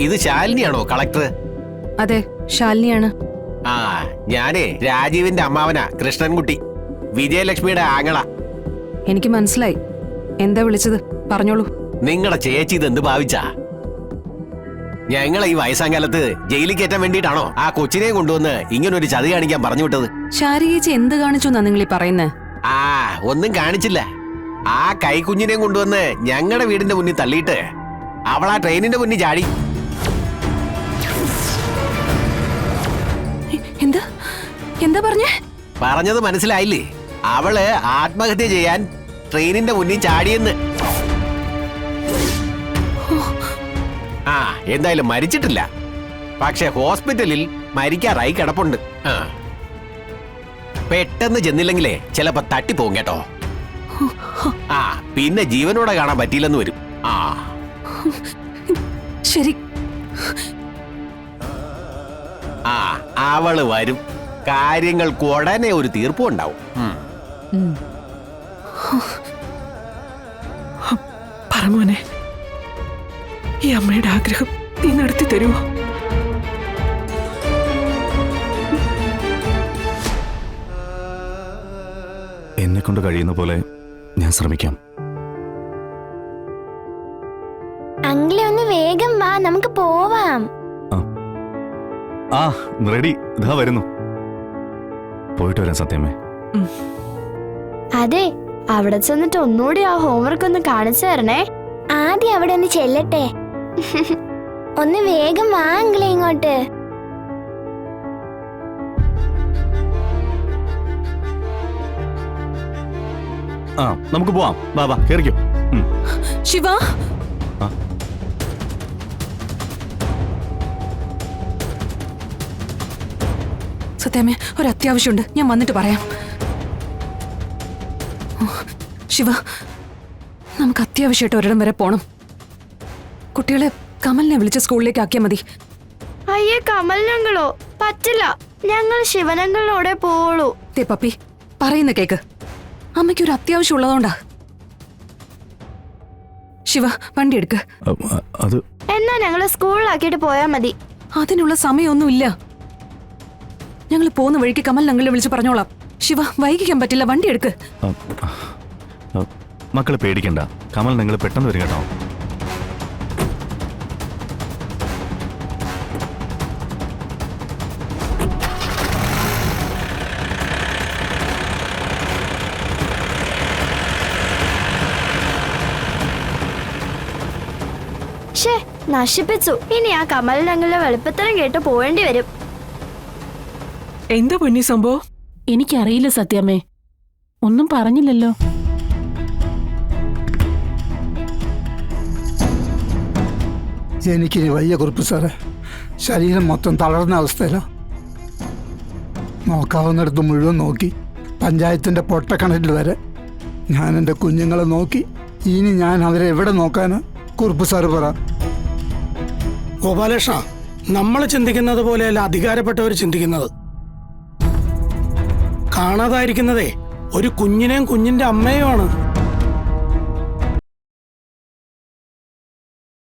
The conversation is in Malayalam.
ഇത് ശാലിനിയാണോ കളക്ടർ? അതെ, ശാലിനിയാണ്. ആ, ഞാനേ രാജീവിന്റെ അമ്മാവനാ, കൃഷ്ണൻകുട്ടി, വിജയലക്ഷ്മിയുടെ ആങ്ങള. എനിക്ക് മനസ്സിലായി. എന്താ വിളിച്ചത്? പറഞ്ഞോളൂ. നിങ്ങളുടെ ചേച്ചി ഇതെന്ത് ഭാവിച്ചാ? ഞങ്ങളെ ഈ വയസ്സാങ്കാലത്ത് ജയിലിൽ കയറ്റാൻ വേണ്ടിയിട്ടാണോ ആ കൊച്ചിനെ കൊണ്ടുവന്ന് ഇങ്ങനൊരു ചതി കാണിക്കാൻ പറഞ്ഞു വിട്ടത്? ശാരി ചേച്ചി എന്ത് കാണിച്ചു എന്നാ നിങ്ങൾ ഈ പറയുന്നത്? ആ, ഒന്നും കാണിച്ചില്ല. ആ കൈക്കുഞ്ഞിനെ കൊണ്ടുവന്ന് ഞങ്ങളുടെ വീടിന്റെ മുന്നിൽ തള്ളിയിട്ട് അവൾ ആ ട്രെയിനിന്റെ മുന്നിൽ ചാടി. എന്താ എന്താ പറഞ്ഞേ? പറഞ്ഞത് മനസ്സിലായില്ലേ? അവള് ആത്മഹത്യ ചെയ്യാൻ ട്രെയിനിന്റെ മുന്നിൽ ചാടിയെന്ന്. ആ, എന്തായാലും മരിച്ചിട്ടില്ല. പക്ഷെ ഹോസ്പിറ്റലിൽ മരിക്കാറായി കിടപ്പുണ്ട്. പെട്ടെന്ന് ചെന്നില്ലെങ്കിലേ ചിലപ്പോ തട്ടിപ്പോവും കേട്ടോ. ആ, പിന്നെ ജീവനോടെ കാണാൻ പറ്റിയില്ലെന്ന് വരും. ആ ശരി. ആ, അവള് വരും. കാര്യങ്ങൾക്ക് ഉടനെ ഒരു തീർപ്പും ഉണ്ടാവും. പറമോനെ, ഈ അമ്മയുടെ ആഗ്രഹം നീ നടത്തി തരുമോ? എന്നെ കൊണ്ട് കഴിയുന്ന പോലെ ഞാൻ ശ്രമിക്കാം. അങ്കിളെ ഒന്ന് വേഗം വാ, നമുക്ക് പോവാം. ആ, റെഡി, ഇതാ വരുന്നു. പോയിട്ട് വരാം സത്യമേ. അതെ, അവിടെ ചെന്നിട്ട് ഒന്നുകൂടി ആ ഹോംവർക്ക് ഒന്ന് കാണിച്ചു തരണേ. ആദ്യം അവിടെ ഒന്ന് ചെല്ലട്ടെ. ഒന്ന് വേഗം വാ അങ്കിളെ ഇങ്ങോട്ട്. ആ, നമുക്ക് പോവാം. വാ വാ, കേറിക്കോ. ശിവ, സത്യമേ, ഒരു അത്യാവശ്യമുണ്ട്. ഞാൻ വന്നിട്ട് പറയാം. ശിവ, നമുക്ക് അത്യാവശ്യമായിട്ട് ഒരിടം വരെ പോണം. കുട്ടികളെ കമലിനെ വിളിച്ച് സ്കൂളിലേക്ക് ആക്കിയാൽ മതി. അയ്യേ, കമൽ ഞങ്ങളോ? പറ്റില്ല, ഞങ്ങൾ ശിവനങ്ങളോടെ പോളൂ. തേ പപ്പി, പറയുന്ന കേക്ക്. അമ്മയ്ക്ക് ഒരു അത്യാവശ്യം ഉള്ളതുകൊണ്ടാ. ശിവ, വണ്ടി എടുക്ക്. അത് എന്നാ ഞങ്ങള് സ്കൂളിലാക്കിയിട്ട് പോയാ മതി. അതിനുള്ള സമയമൊന്നുമില്ല. ഞങ്ങൾ പോകുന്ന വഴിക്ക് കമൽ ഞങ്ങളെ വിളിച്ച് പറഞ്ഞോളാം. ശിവ, വൈകിക്കാൻ പറ്റില്ല, വണ്ടി എടുക്ക്. മക്കളെ പേടിക്കണ്ട, കമൽ നിങ്ങൾ പെട്ടെന്ന് വരും കേട്ടോ. ഷേ, നശിപ്പിച്ചു. ഇനി ആ കമൽ ഞങ്ങളുടെ വെളുപ്പത്തരം കേട്ട് പോവേണ്ടി വരും. എന്താ പൊന്നി സംഭവം? എനിക്കറിയില്ല സത്യമേ, ഒന്നും പറഞ്ഞില്ലല്ലോ. എനിക്കിനി വയ്യ കുറുപ്പ് സാറേ, ശരീരം മൊത്തം തളർന്ന അവസ്ഥയിലാണ്. നോക്കാവുന്നിടത്ത് മുഴുവൻ നോക്കി, പഞ്ചായത്തിൻ്റെ പൊട്ടക്കിണറ്റിൽ വരെ. ഞാൻ എൻ്റെ കുഞ്ഞുങ്ങളെ നോക്കി. ഇനി ഞാൻ അവരെ എവിടെ നോക്കാനാ കുറുപ്പ് സാറ് പറ. ഗോപാലകൃഷ്ണ, നമ്മൾ ചിന്തിക്കുന്നത് പോലെയല്ല അധികാരപ്പെട്ടവർ ചിന്തിക്കുന്നത്. കാണാതായിരിക്കുന്നതേ ഒരു കുഞ്ഞിനെയും കുഞ്ഞിന്റെ അമ്മയുമാണ്.